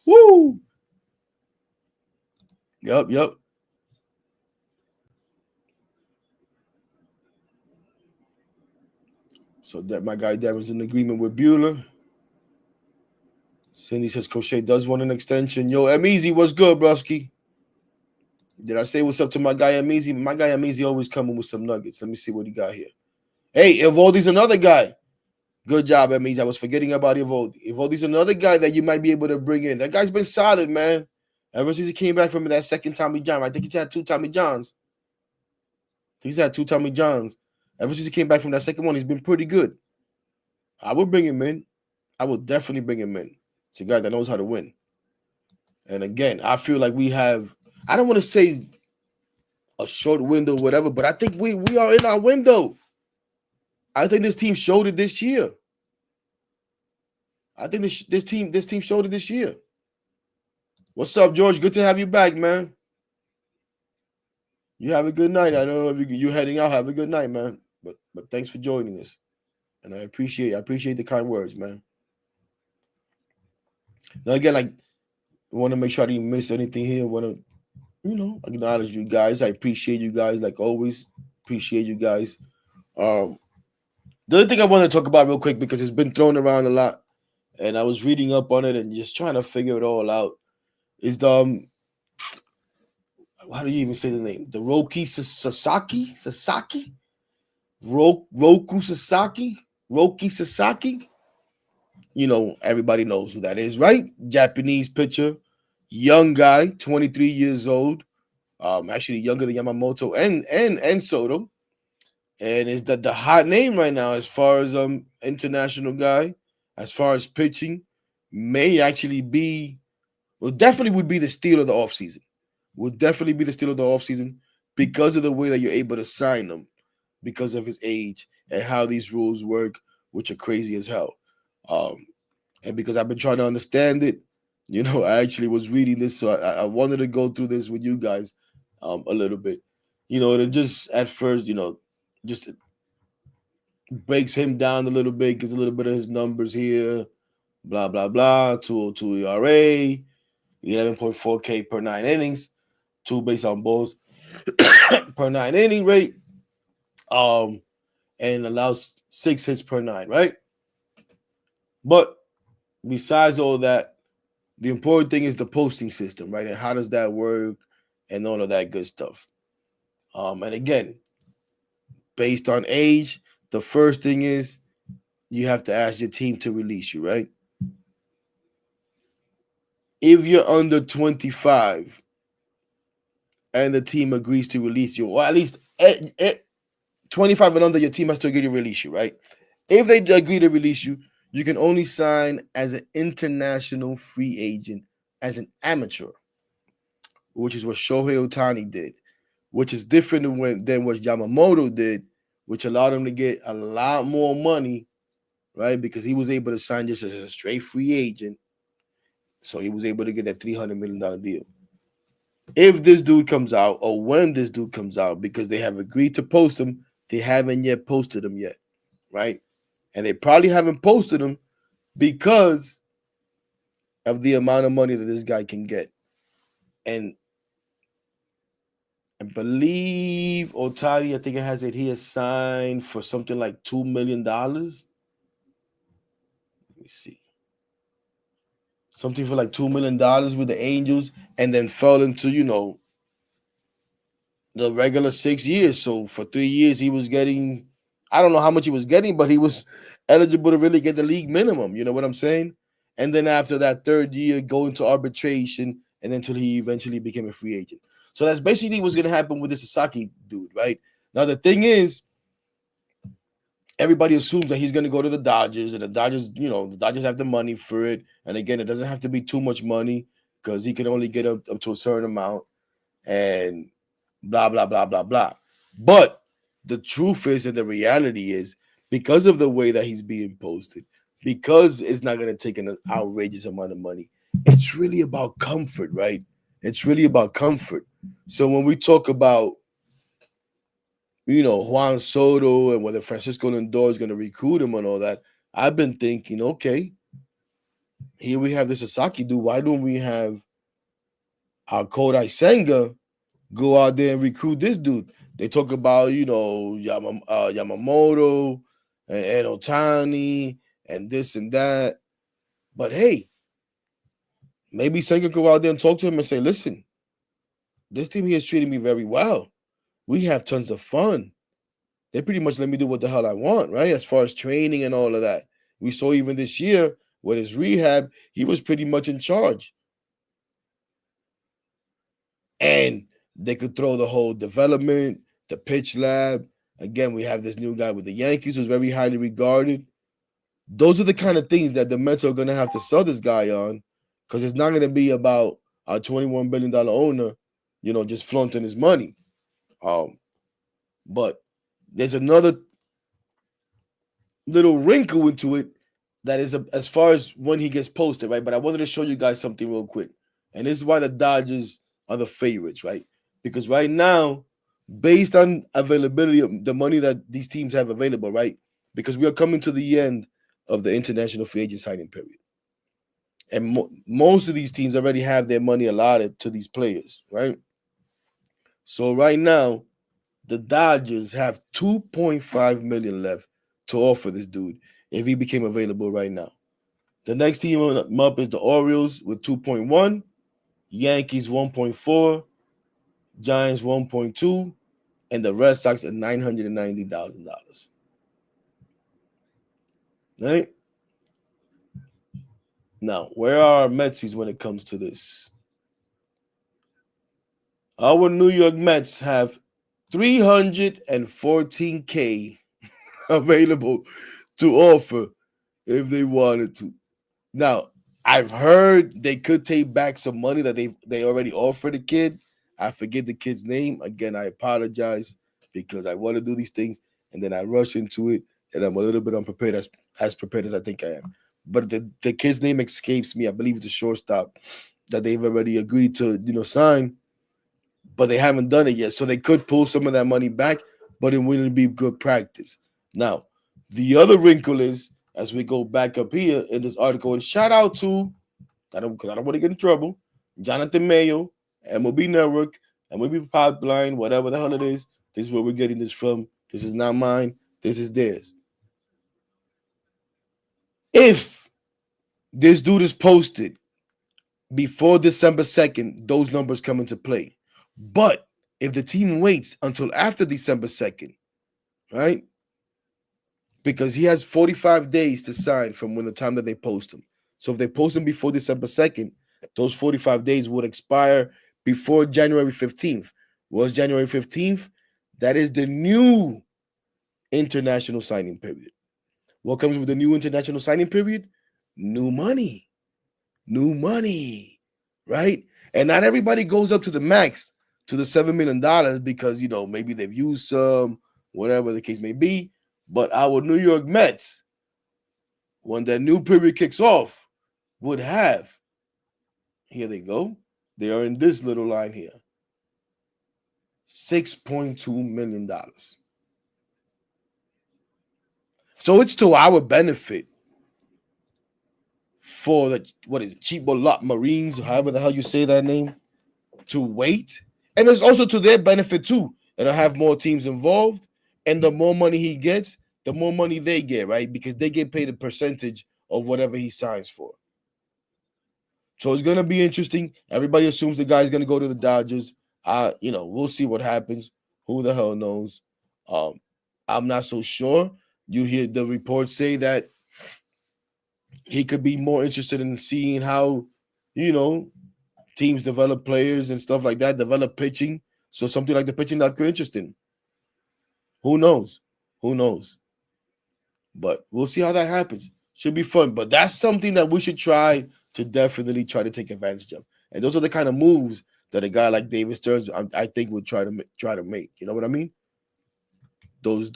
Woo! Yep. So that my guy Darren's in agreement with Buehler. Cindy says Crochet does want an extension. Yo, Amizi, what's good, broski? Did I say what's up to my guy Amizi? My guy Amizi always coming with some nuggets. Let me see what he got here. Hey, Evaldi's another guy. Good job, Amizi. I was forgetting about Evaldi. Evaldi's another guy that you might be able to bring in. That guy's been solid, man. Ever since he came back from that second Tommy John. I think he's had 2 Tommy Johns. He's had 2 Tommy Johns. Ever since he came back from that second one, he's been pretty good. I would bring him in. I will definitely bring him in. It's a guy that knows how to win. And again, I feel like we have, I don't want to say a short window, whatever, but I think we are in our window. I think this team showed it this year. I think this team showed it this year. What's up, George? Good to have you back, man. You have a good night. I don't know if you're heading out. Have a good night, man. But thanks for joining us. And I appreciate the kind words, man. Now again, like, I want to make sure I didn't miss anything here. I want to, acknowledge you guys. I appreciate you guys, like always. Appreciate you guys. The other thing I want to talk about real quick, because it's been thrown around a lot, and I was reading up on it and just trying to figure it all out, is the how do you even say the name? The Roki Sasaki? Roki Sasaki? Everybody knows who that is, right? Japanese pitcher, young guy, 23 years old, actually younger than Yamamoto and Soto, and is the hot name right now as far as international guy, as far as pitching, may actually be, definitely would be the steal of the offseason. Would definitely be the steal of the offseason because of the way that you're able to sign them, because of his age and how these rules work which are crazy as hell. And because I've been trying to understand it, I actually was reading this, so I wanted to go through this with you guys a little bit. And just at first, just breaks him down a little bit, gives a little bit of his numbers here, blah, blah, blah, 202 ERA, 11.4K per 9 innings, 2 base on balls per 9 inning rate, and allows 6 hits per 9, right? But besides all that, the important thing is the posting system, right? And how does that work and all of that good stuff. And again, based on age, the first thing is you have to ask your team to release you, right? If you're under 25 and the team agrees to release you, or at least 25 and under, your team has to agree to release you, right? If they agree to release you, you can only sign as an international free agent as an amateur, which is what Shohei Ohtani did, which is different than what Yamamoto did, which allowed him to get a lot more money, right? Because he was able to sign just as a straight free agent. So he was able to get that $300 million deal. If this dude comes out, or when this dude comes out, because they have agreed to post him, they haven't yet posted him yet, right? And they probably haven't posted him because of the amount of money that this guy can get. And I believe Ohtani, I think it has it here, signed for something like $2 million. Let me see. Something for like $2 million with the Angels, and then fell into, the regular 6 years. So for 3 years, he was getting, I don't know how much he was getting, but he was eligible to really get the league minimum. You know what I'm saying? And then after that third year, go into arbitration, and until he eventually became a free agent. So that's basically what's going to happen with the Sasaki dude, right? Now, the thing is, everybody assumes that he's going to go to the Dodgers, and the Dodgers, the Dodgers have the money for it. And again, it doesn't have to be too much money because he can only get up to a certain amount and blah, blah, blah, blah, blah. But the truth is, and the reality is, because of the way that he's being posted, because it's not going to take an outrageous amount of money, it's really about comfort, right? It's really about comfort. So when we talk about, Juan Soto and whether Francisco Lindor is going to recruit him and all that, I've been thinking, okay, here we have the Sasaki dude. Why don't we have our Kodai Senga go out there and recruit this dude? They talk about, Yamamoto and Ohtani and this and that. But hey, maybe Senga go out there and talk to him and say, listen, this team here is treating me very well. We have tons of fun. They pretty much let me do what the hell I want, right? As far as training and all of that. We saw even this year with his rehab, he was pretty much in charge. And they could throw the whole development, the pitch lab. Again, we have this new guy with the Yankees who's very highly regarded. Those are the kind of things that the Mets are going to have to sell this guy on, because it's not going to be about a $21 billion owner, just flaunting his money. But there's another little wrinkle into it that is as far as when he gets posted, right? But I wanted to show you guys something real quick. And this is why the Dodgers are the favorites, right? Because right now, based on availability of the money that these teams have available, right? Because we are coming to the end of the international free agent signing period. And most of these teams already have their money allotted to these players, right? So right now, the Dodgers have $2.5 million left to offer this dude if he became available right now. The next team up is the Orioles with 2.1, Yankees 1.4, Giants 1.2, and the Red Sox at $990,000. Right? Now, where are our Metsies when it comes to this? Our New York Mets have $314K available to offer if they wanted to. Now, I've heard they could take back some money that they already offered the kid. I forget the kid's name. Again, I apologize because I want to do these things and then I rush into it and I'm a little bit unprepared as prepared as I think I am. But the kid's name escapes me. I believe it's a shortstop that they've already agreed to, sign, but they haven't done it yet. So they could pull some of that money back, but it wouldn't be good practice. Now, the other wrinkle is, as we go back up here in this article, and shout out to, because I don't want to get in trouble, Jonathan Mayo, MLB Network, MLB Pipeline, whatever the hell it is. This is where we're getting this from. This is not mine. This is theirs. If this dude is posted before December 2nd, those numbers come into play. But if the team waits until after December 2nd, right? Because he has 45 days to sign from when the time that they post him. So if they post him before December 2nd, those 45 days would expire before January 15th. Was January 15th? That is the new international signing period. What comes with the new international signing period? New money. New money, right? And not everybody goes up to the max, to the $7 million because, maybe they've used some, whatever the case may be. But our New York Mets, when that new period kicks off, would have, here they go, they are in this little line here, $6.2 million. So it's to our benefit for the, Cheap Marines, however the hell you say that name, to wait. And it's also to their benefit too. It'll have more teams involved. And the more money he gets, the more money they get, right? Because they get paid a percentage of whatever he signs for. So it's going to be interesting. Everybody assumes the guy's going to go to the Dodgers. We'll see what happens. Who the hell knows? I'm not so sure. You hear the reports say that he could be more interested in seeing how, teams develop players and stuff like that, develop pitching. So something like the pitching that could interest him. Who knows? But we'll see how that happens. Should be fun. But that's something that we should definitely try to take advantage of. And those are the kind of moves that a guy like David Stearns, I think, would try to make. You know what I mean? Those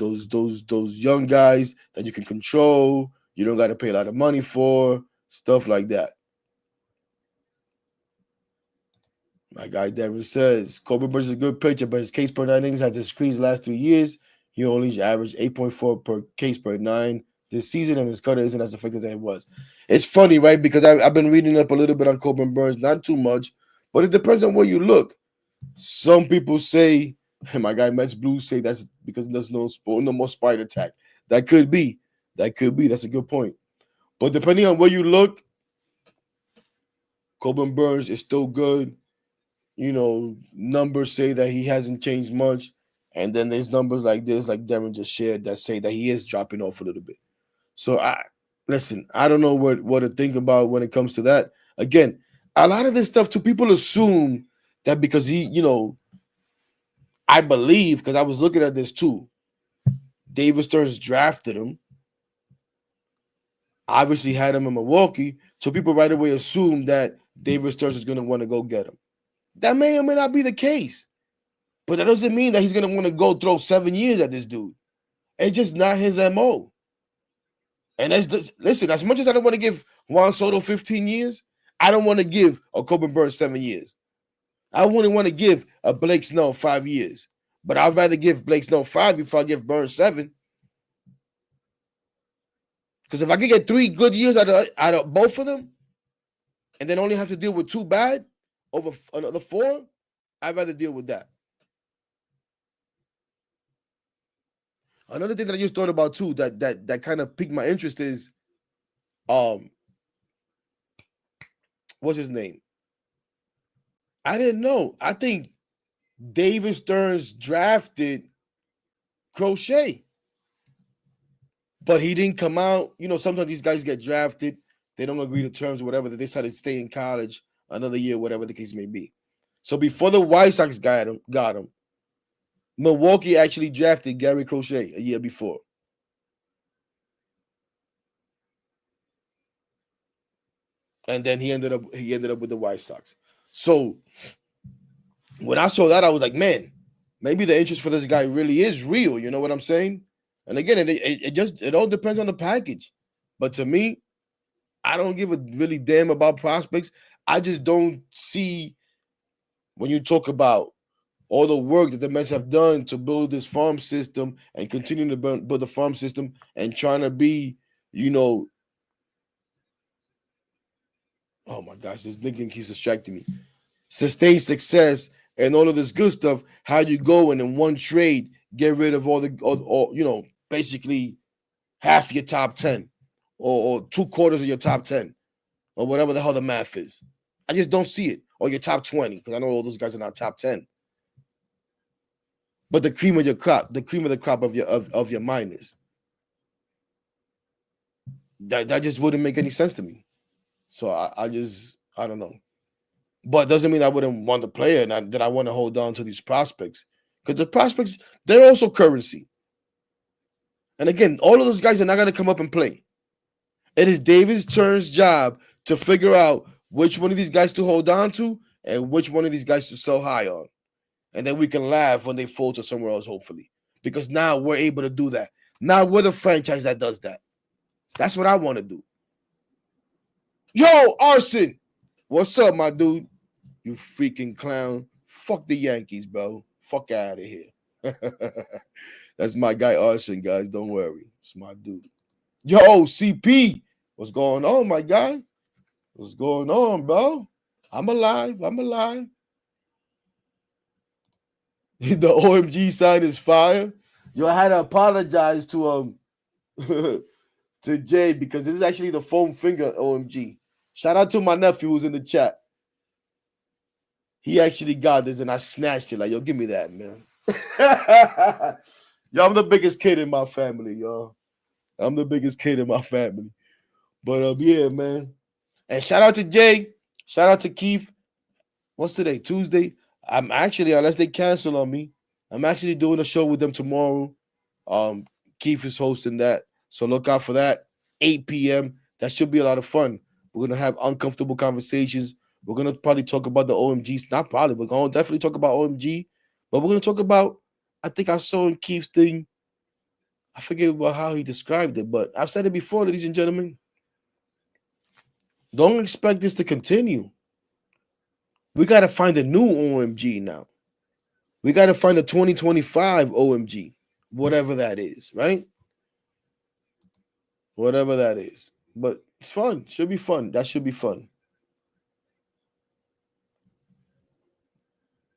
young guys that you can control, you don't got to pay a lot of money for, stuff like that. My guy Devin says, Corbin Burns is a good pitcher, but his case per 9 innings has decreased last 3 years. He only averaged 8.4 per case per 9 this season, and his cutter isn't as effective as it was. It's funny, right? Because I've been reading up a little bit on Corbin Burns, not too much, but it depends on where you look. Some people say, and my guy Mets Blues say that's because there's no more spider attack. That could be. That's a good point. But depending on where you look, Corbin Burns is still good. Numbers say that he hasn't changed much. And then there's numbers like this, like Devin just shared, that say that he is dropping off a little bit. So, I don't know what to think about when it comes to that. Again, a lot of this stuff, too, people assume that because he, I believe, because I was looking at this, too, David Stearns drafted him. Obviously had him in Milwaukee. So people right away assume that David Stearns is going to want to go get him. That may or may not be the case. But that doesn't mean that he's going to want to go throw 7 years at this dude. It's just not his MO. And listen, as much as I don't want to give Juan Soto 15 years, I don't want to give a Corbin Burns 7 years. I wouldn't want to give a Blake Snell 5 years. But I'd rather give Blake Snell 5 before I give Burns 7. Because if I could get 3 good years out of both of them, and then only have to deal with 2 bad over another 4, I'd rather deal with that. Another thing that I just thought about too, that kind of piqued my interest is, what's his name? I didn't know. I think David Stearns drafted Crochett, but he didn't come out. Sometimes these guys get drafted, they don't agree to terms or whatever, that they decide to stay in college another year, whatever the case may be. So before the White Sox got him, Milwaukee actually drafted Gary Crochet a year before. And then he ended up with the White Sox. So when I saw that, I was like, man, maybe the interest for this guy really is real. You know what I'm saying? And again, it all depends on the package. But to me, I don't give a really damn about prospects. I just don't see when you talk about all the work that the Mets have done to build this farm system and continue to build the farm system and trying to be, oh my gosh, this nickname keeps distracting me. Sustain success and all of this good stuff. How you go and in one trade get rid of all basically half your top 10 or 2/4 of your top 10 or whatever the hell the math is. I just don't see it. Or your top 20, because I know all those guys are not top 10. But the cream of your crop, the cream of the crop of your minors. That just wouldn't make any sense to me. So I don't know. But doesn't mean I wouldn't want to play it and that I want to hold on to these prospects. Because the prospects, they're also currency. And again, all of those guys are not going to come up and play. It is David Stern's job to figure out which one of these guys to hold on to and which one of these guys to sell high on. And then we can laugh when they fall to somewhere else, hopefully. Because now we're able to do that. Now we're the franchise that does that. That's what I want to do. Yo, Arson! What's up, my dude? You freaking clown. Fuck the Yankees, bro. Fuck out of here. That's my guy, Arson, guys. Don't worry. It's my dude. Yo, CP. What's going on, my guy? What's going on, bro? I'm alive. The OMG sign is fire. Yo, I had to apologize to to Jay because this is actually the foam finger OMG. Shout out to my nephew who's in the chat. He actually got this and I snatched it. Like, yo, give me that, man. Yo, I'm the biggest kid in my family, y'all. I'm the biggest kid in my family. But yeah, man. And shout out to Jay. Shout out to Keith. What's today? Tuesday. I'm actually, unless they cancel on me, I'm actually doing a show with them tomorrow. Keith is hosting that. So look out for that. 8 p.m. That should be a lot of fun. We're going to have uncomfortable conversations. We're going to probably talk about the OMGs. Not probably. We're going to definitely talk about OMG. But we're going to talk about, I think I saw in Keith's thing, I forget about how he described it, but I've said it before, ladies and gentlemen. Don't expect this to continue. We got to find a new OMG now. We got to find a 2025 OMG, whatever that is, right? Whatever that is. But it's fun. Should be fun. That should be fun.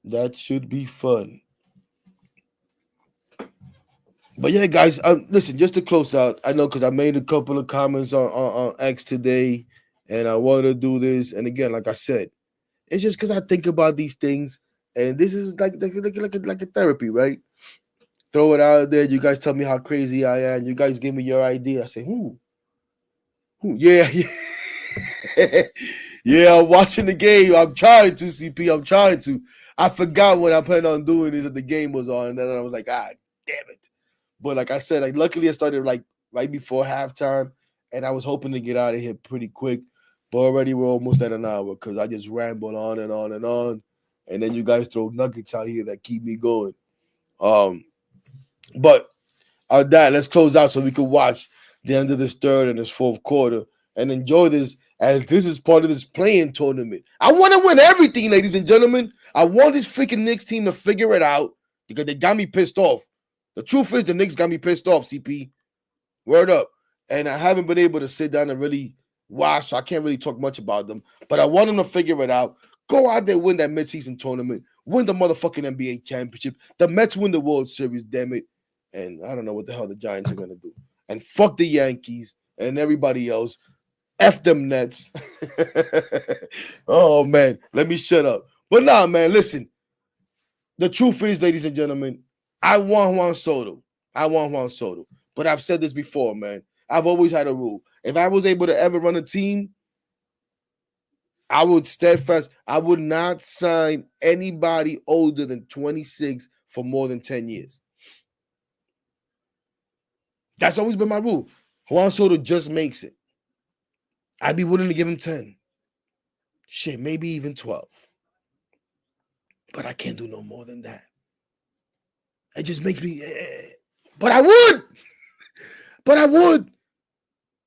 That should be fun. But yeah, guys, listen, just to close out, I know because I made a couple of comments on X today, and I want to do this. And again, like I said, it's just because I think about these things, and this is like a therapy, right? Throw it out there. You guys tell me how crazy I am. You guys give me your idea. I say, who? Yeah. Yeah, I'm watching the game. I'm trying to, CP. I'm trying to. I forgot what I planned on doing this that the game was on, and then I was like, damn it. But like I said, like luckily I started like right before halftime, and I was hoping to get out of here pretty quick. But already we're almost at an hour because I just rambled on and on and on. And then you guys throw nuggets out here that keep me going. But let's close out so we can watch the end of this third and this fourth quarter and enjoy this as this is part of this playing tournament. I want to win everything, ladies and gentlemen. I want this freaking Knicks team to figure it out because they got me pissed off. The truth is the Knicks got me pissed off, CP. Word up. And I haven't been able to sit down and really watch, so I can't really talk much about them. But I want them to figure it out. Go out there, win that midseason tournament. Win the motherfucking NBA championship. The Mets win the World Series, damn it. And I don't know what the hell the Giants are going to do. And fuck the Yankees and everybody else. F them Nets. Oh, man. Let me shut up. But nah, man, listen. The truth is, ladies and gentlemen, I want Juan Soto. But I've said this before, man. I've always had a rule. If I was able to ever run a team, I would steadfast. I would not sign anybody older than 26 for more than 10 years. That's always been my rule. Juan Soto just makes it. I'd be willing to give him 10. Shit, maybe even 12. But I can't do no more than that. It just makes me... But I would!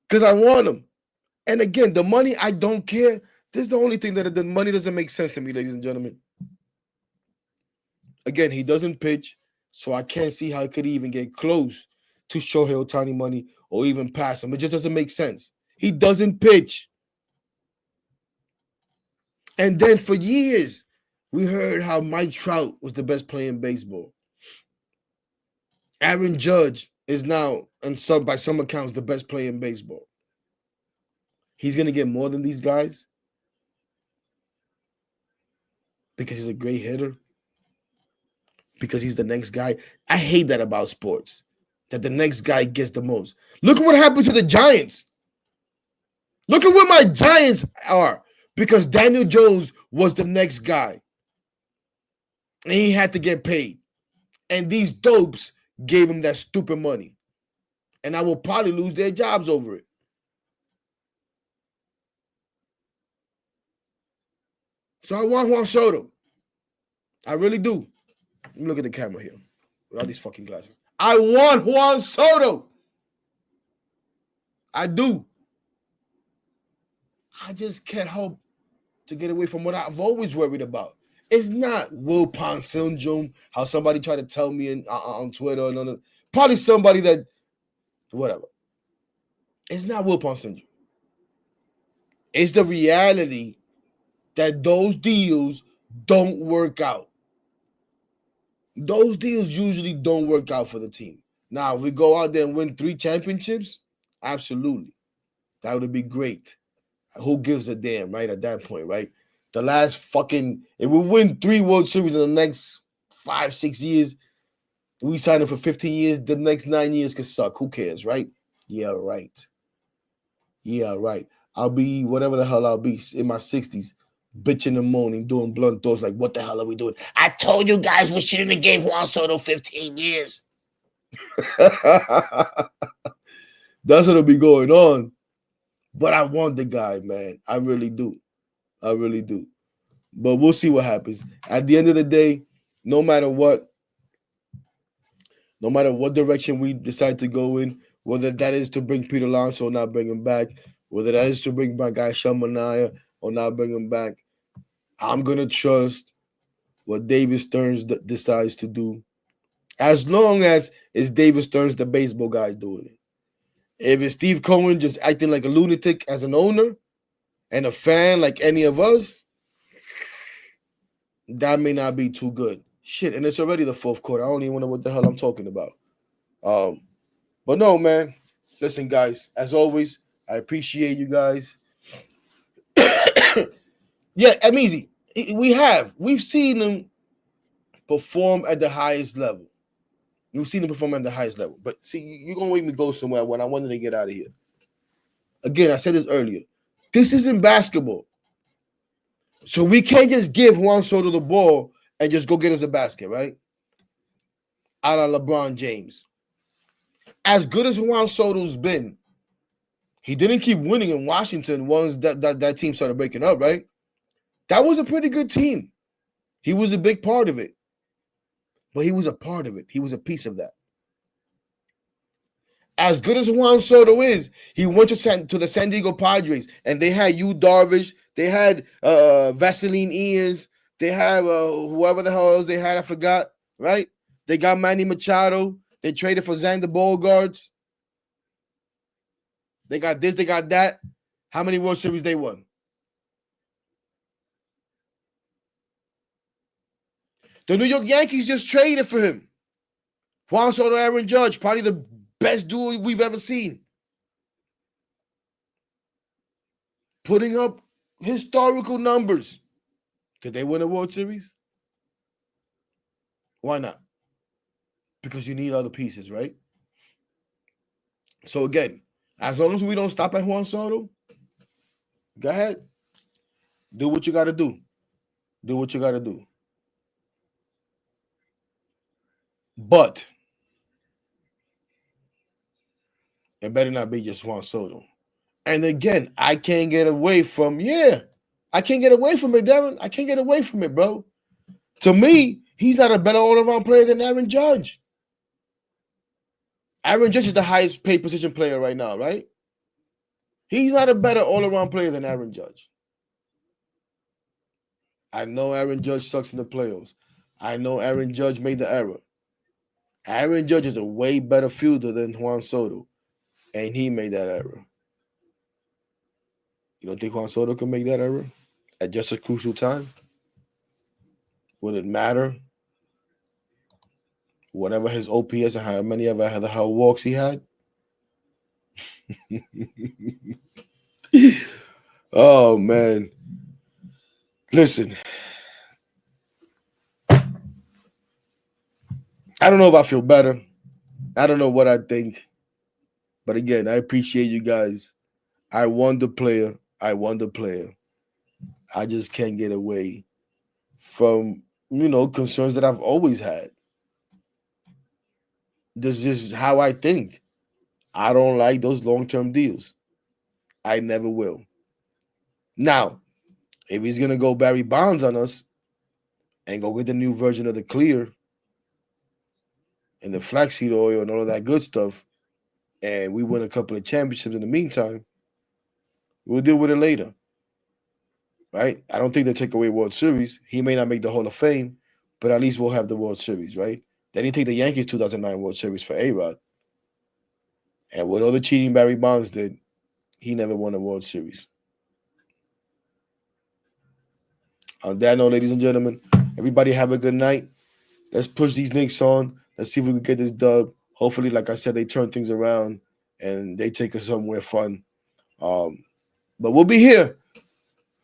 because I want him. And again, the money, I don't care. This is the only thing that the money doesn't make sense to me, ladies and gentlemen. Again, he doesn't pitch, so I can't see how he could even get close to Shohei Ohtani money or even pass him. It just doesn't make sense. He doesn't pitch. And then for years, we heard how Mike Trout was the best player in baseball. Aaron Judge is now, by some accounts, the best player in baseball. He's going to get more than these guys because he's a great hitter, because he's the next guy. I hate that about sports, that the next guy gets the most. Look at what happened to the Giants. Look at where my Giants are, because Daniel Jones was the next guy. And he had to get paid. And these dopes gave him that stupid money. And I will probably lose their jobs over it. So I want Juan Soto. I really do. Let me look at the camera here with all these fucking glasses. I want Juan Soto. I do. I just can't help to get away from what I've always worried about. It's not Wilpon syndrome, how somebody tried to tell me on Twitter. And probably somebody that, whatever. It's not Wilpon syndrome. It's the reality that those deals don't work out. Those deals usually don't work out for the team. Now, if we go out there and win 3 championships, absolutely. That would be great. Who gives a damn, right, at that point, right? The last fucking, if we win 3 World Series in the next 5-6 years, we sign up for 15 years, the next 9 years could suck. Who cares, right? Yeah, right. Yeah, right. I'll be whatever the hell I'll be in my 60s, bitching and moaning, doing blunt throws like, what the hell are we doing? I told you guys we shouldn't have gave Juan Soto 15 years. That's what'll be going on. But I want the guy, man. I really do. I really do. But we'll see what happens. At the end of the day, no matter what direction we decide to go in, whether that is to bring Pete Alonso or not bring him back, whether that is to bring back guy Manaea or not bring him back, I'm going to trust what David Stearns decides to do, as long as it's David Stearns, the baseball guy, doing it. If it's Steve Cohen just acting like a lunatic as an owner and a fan like any of us, that may not be too good. Shit, and it's already the 4th quarter. I don't even know what the hell I'm talking about. But no, man. Listen, guys, as always, I appreciate you guys. Yeah, I'm easy. We've seen them perform at the highest level. You've seen them perform at the highest level. But see, you're going to make me go somewhere when I wanted to get out of here. Again, I said this earlier. This isn't basketball. So we can't just give Juan Soto the ball and just go get us a basket, right? A la LeBron James. As good as Juan Soto's been, he didn't keep winning in Washington once that team started breaking up, right? That was a pretty good team. He was a big part of it. But he was a part of it. He was a piece of that. As good as Juan Soto is, he went to the San Diego Padres, and they had Yu Darvish, they had Vaseline Ears, they had whoever the hell else they had, I forgot, right? They got Manny Machado. They traded for Xander Bogaerts. They got this, they got that. How many World Series they won? The New York Yankees just traded for him. Juan Soto, Aaron Judge, probably the best duo we've ever seen. Putting up historical numbers. Did they win a World Series? Why not? Because you need other pieces, right? So again, as long as we don't stop at Juan Soto, go ahead. Do what you got to do. Do what you got to do. But it better not be just Juan Soto. And again, I can't get away from, I can't get away from it, Darren. I can't get away from it, bro. To me, he's not a better all-around player than Aaron Judge. Aaron Judge is the highest paid position player right now, right? He's not a better all-around player than Aaron Judge. I know Aaron Judge sucks in the playoffs. I know Aaron Judge made the error. Aaron Judge is a way better fielder than Juan Soto, and he made that error. You don't think Juan Soto can make that error at just a crucial time? Would it matter? Whatever his OPS and how many ever had how walks he had? Oh, man. Listen. I don't know if I feel better. I don't know what I think. But again, I appreciate you guys. I won the player. I just can't get away from, concerns that I've always had. This is how I think. I don't like those long-term deals. I never will. Now, if he's going to go Barry Bonds on us and go get the new version of the clear and the flaxseed oil and all of that good stuff, and we win a couple of championships in the meantime, we'll deal with it later. Right? I don't think they'll take away World Series. He may not make the Hall of Fame, but at least we'll have the World Series, right? They didn't take the Yankees 2009 World Series for A-Rod. And with all the cheating Barry Bonds did, he never won a World Series. On that note, ladies and gentlemen, everybody have a good night. Let's push these Knicks on. Let's see if we can get this dub. Hopefully, like I said, they turn things around and they take us somewhere fun. But we'll be here.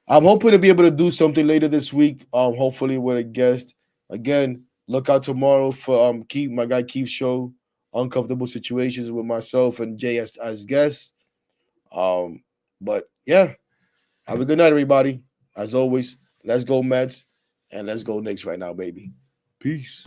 I'm hoping to be able to do something later this week. Hopefully with a guest. Again, look out tomorrow for my guy Keith's show, Uncomfortable Situations with myself and Jay as guests. But yeah, have a good night, everybody. As always, let's go Mets and let's go Knicks right now, baby. Peace.